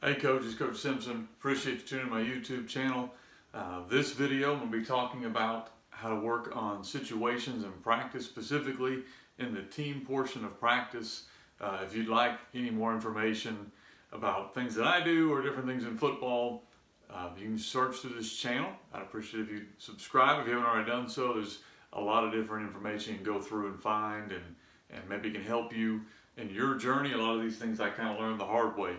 Hey Coach, it's Coach Simpson. Appreciate you tuning in my YouTube channel. This video I'm going to be talking about how to work on situations and practice, specifically in the team portion of practice. If you'd like any more information about things that I do or different things in football, you can search through this channel. I'd appreciate if you subscribe if you haven't already done so. There's a lot of different information you can go through and find, and maybe can help you in your journey. A lot of these things I kind of learned the hard way.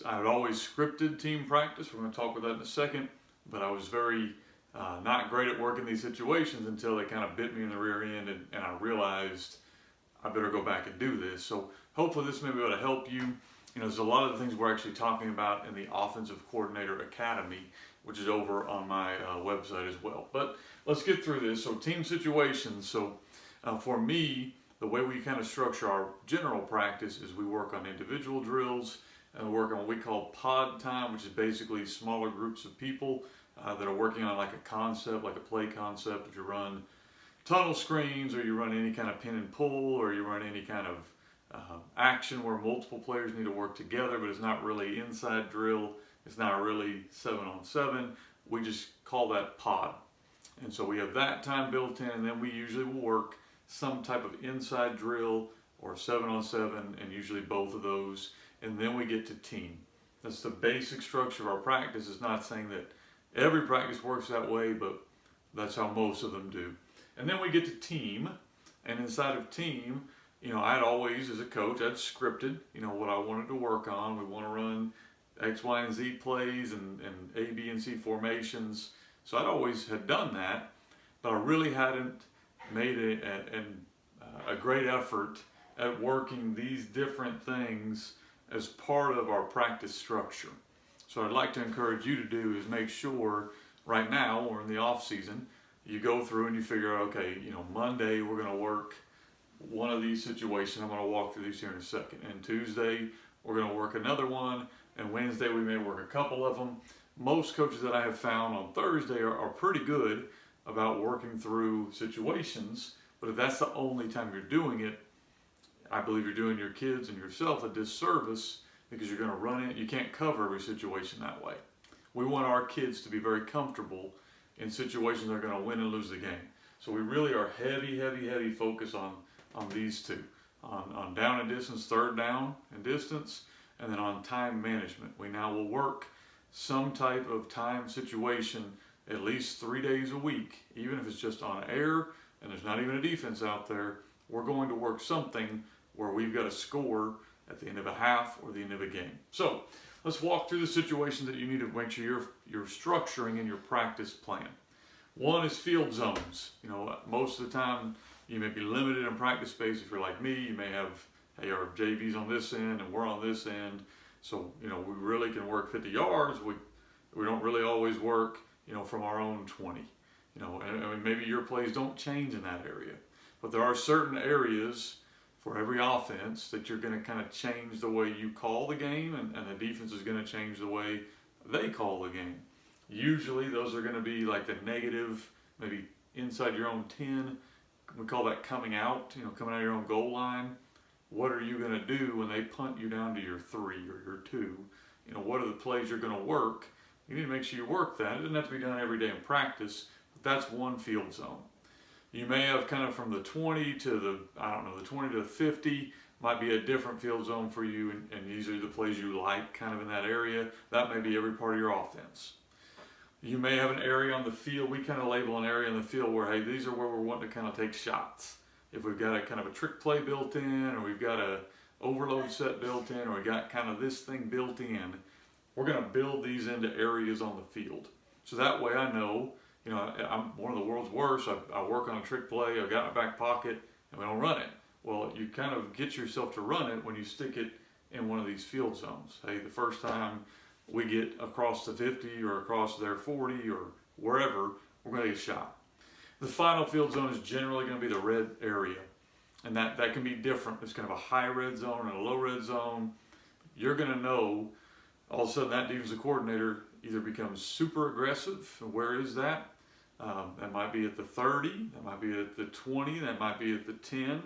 I had always scripted team practice. We're going to talk about that in a second, but I was very not great at working these situations until they kind of bit me in the rear end, and I realized I better go back and do this. So hopefully this may be able to help you. There's a lot of the things we're actually talking about in the Offensive Coordinator Academy, which is over on my website as well. But let's get through this. So team situations. So for me, the way we kind of structure our general practice is we work on individual drills and we work on what we call pod time, which is basically smaller groups of people that are working on like a concept, like a play concept. If you run tunnel screens, or you run any kind of pin and pull, or you run any kind of action where multiple players need to work together, but it's not really inside drill, it's not really 7-on-7, we just call that pod. And so we have that time built in, and then we usually will work some type of inside drill or 7-on-7, and usually both of those. And then we get to team. That's the basic structure of our practice. It's not saying that every practice works that way, but that's how most of them do. And then we get to team, and inside of team, I'd always, as a coach, I'd scripted, what I wanted to work on. We want to run X, Y, and Z plays and A, B, and C formations. So I'd always had done that, but I really hadn't made a great effort at working these different things as part of our practice structure. So I'd like to encourage you to do is make sure right now, we're in the off season, you go through and you figure out, okay, Monday we're going to work one of these situations. I'm going to walk through these here in a second. And Tuesday we're going to work another one, and Wednesday we may work a couple of them. Most coaches that I have found on Thursday are pretty good about working through situations, but if that's the only time you're doing it, I believe you're doing your kids and yourself a disservice, because you're going to run it. You can't cover every situation that way. We want our kids to be very comfortable in situations that are going to win and lose the game. So we really are heavy focus on these two, on down and distance, third down and distance, and then on time management. We now will work some type of time situation at least 3 days a week, even if it's just on air and there's not even a defense out there. We're going to work something where we've got a score at the end of a half or the end of a game. So let's walk through the situations that you need to make sure you're structuring in your practice plan. One is field zones. Most of the time you may be limited in practice space. If you're like me, you may have, hey, our JV's on this end and we're on this end. So, we really can work 50 yards. We don't really always work, from our own 20. And maybe your plays don't change in that area. But there are certain areas for every offense that you're going to kind of change the way you call the game, and the defense is going to change the way they call the game. Usually those are going to be like the negative, maybe inside your own 10. We call that coming out, coming out of your own goal line. What are you going to do when they punt you down to your 3 or your 2? What are the plays you're going to work? You need to make sure you work that. It doesn't have to be done every day in practice, but that's one field zone. You may have kind of from the 20 to the 20 to 50 might be a different field zone for you, and these are the plays you like kind of in that area. That may be every part of your offense. You may have an area on the field. We kind of label an area on the field where, hey, these are where we're wanting to kind of take shots. If we've got a kind of a trick play built in, or we've got a overload set built in, or we got kind of this thing built in, we're going to build these into areas on the field. So that way I know, I'm one of the world's worst. I work on a trick play, I've got my back pocket, and we don't run it. Well, you kind of get yourself to run it when you stick it in one of these field zones. Hey, the first time we get across the 50 or across their 40 or wherever, we're going to get shot. The final field zone is generally going to be the red area, and that can be different. There's kind of a high red zone and a low red zone. You're going to know all of a sudden that defensive coordinator either becomes super aggressive. Where is that? That might be at the 30, that might be at the 20, that might be at the 10.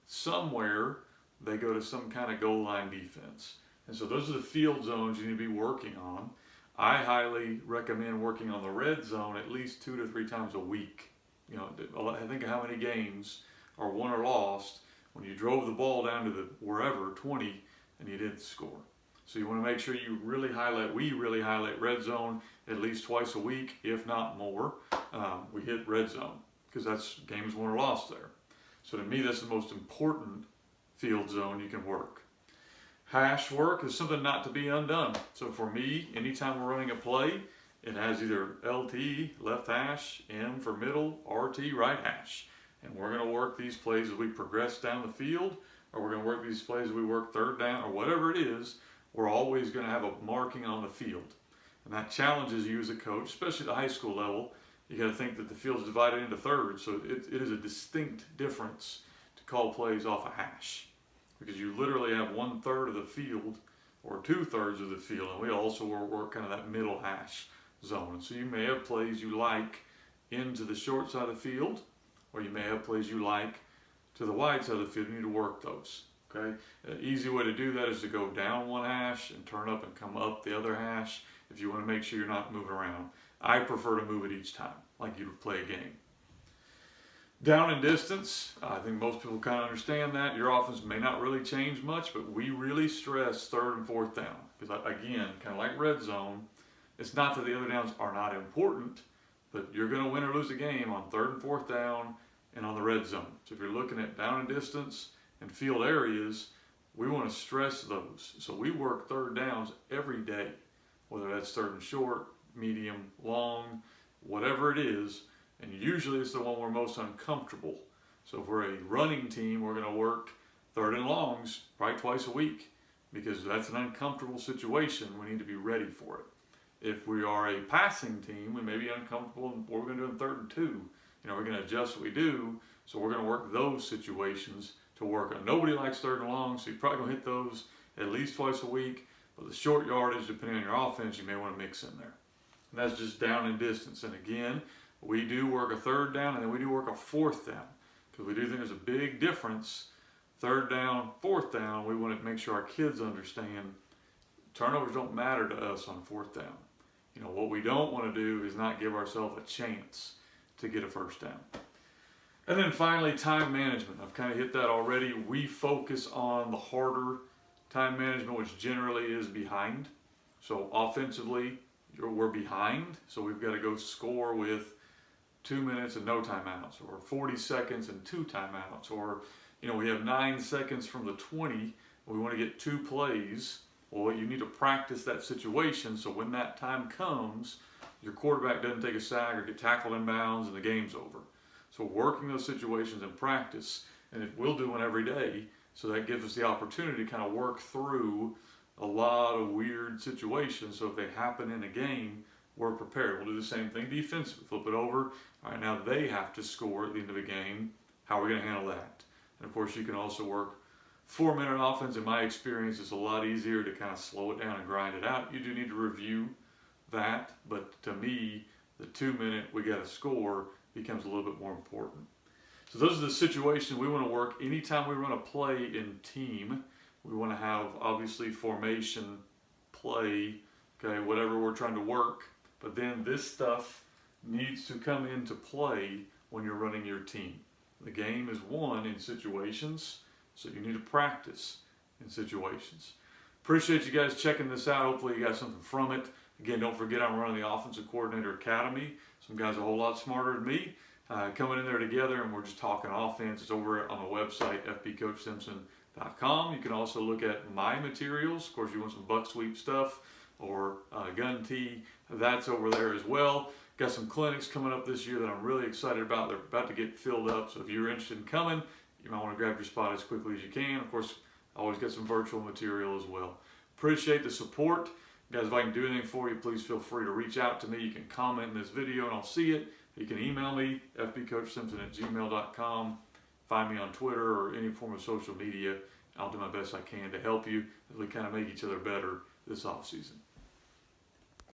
Somewhere they go to some kind of goal line defense. And so those are the field zones you need to be working on. I highly recommend working on the red zone at least 2 to 3 times a week. You know, I think of how many games are won or lost when you drove the ball down to the wherever 20 and you didn't score. So you want to make sure you really highlight. We really highlight red zone at least twice a week, if not more. We hit red zone because that's games won or lost there. So to me, that's the most important field zone you can work. Hash work is something not to be undone. So for me, anytime we're running a play, it has either LT, left hash, M for middle, RT, right hash. And we're going to work these plays as we progress down the field, or we're going to work these plays as we work third down, or whatever it is. We're always going to have a marking on the field. And that challenges you as a coach, especially at the high school level. You got to think that the field is divided into thirds, so it is a distinct difference to call plays off a hash. Because you literally have 1/3 of the field or 2/3 of the field, and we also work kind of that middle hash zone. And so you may have plays you like into the short side of the field, or you may have plays you like to the wide side of the field. You need to work those. Okay, an easy way to do that is to go down one hash and turn up and come up the other hash if you want to make sure you're not moving around. I prefer to move it each time, like you would play a game. Down and distance, I think most people kind of understand that. Your offense may not really change much, but we really stress third and fourth down. Because again, kind of like red zone, it's not that the other downs are not important, but you're going to win or lose a game on third and fourth down and on the red zone. So if you're looking at down and distance and field areas, we want to stress those. So we work third downs every day, whether that's third and short, medium, long, whatever it is. And usually it's the one we're most uncomfortable. So if we're a running team, we're going to work third and longs probably twice a week because that's an uncomfortable situation. We need to be ready for it. If we are a passing team, we may be uncomfortable in what we're going to do in third and 2. You know, we're going to adjust what we do. So we're going to work those situations to work on. Nobody likes third and long, so you're probably going to hit those at least twice a week. But the short yardage, depending on your offense, you may want to mix in there. And that's just down and distance. And again, we do work a third down and then we do work a fourth down because we do think there's a big difference. Third down, fourth down, we want to make sure our kids understand turnovers don't matter to us on fourth down. You know, what we don't want to do is not give ourselves a chance to get a first down. And then finally, time management. I've kind of hit that already. We focus on the harder time management, which generally is behind. So offensively, we're behind, so we've got to go score with 2 minutes and no timeouts, or 40 seconds and 2 timeouts, or you know, we have 9 seconds from the 20, we want to get 2 plays. Well, you need to practice that situation so when that time comes, your quarterback doesn't take a sack or get tackled in bounds and the game's over. So working those situations in practice, and we'll do one every day, so that gives us the opportunity to kind of work through a lot of weird situations. So if they happen in a game, we're prepared. We'll do the same thing defensively. Flip it over. All right, now they have to score at the end of the game. How are we going to handle that? And of course, you can also work 4-minute offense. In my experience, it's a lot easier to kind of slow it down and grind it out. You do need to review that, but to me, the 2-minute we got to score becomes a little bit more important. So those are the situations we want to work. Anytime we run a play in team, we want to have obviously formation, play, okay, whatever we're trying to work. But then this stuff needs to come into play when you're running your team. The game is won in situations, so you need to practice in situations. Appreciate you guys checking this out. Hopefully you got something from it. Again, don't forget I'm running the Offensive Coordinator Academy. Some guys are a whole lot smarter than me coming in there together, and we're just talking offense. It's over on the website, fbcoachsimpson.com. You can also look at my materials. Of course, you want some buck sweep stuff or gun tee, that's over there as well. Got some clinics coming up this year that I'm really excited about. They're about to get filled up, so if you're interested in coming, you might want to grab your spot as quickly as you can. Of course, I always got some virtual material as well. Appreciate the support. Guys, if I can do anything for you, please feel free to reach out to me. You can comment in this video and I'll see it. You can email me, fbcoachsimpson@gmail.com. Find me on Twitter or any form of social media. I'll do my best I can to help you as we kind of make each other better this off season.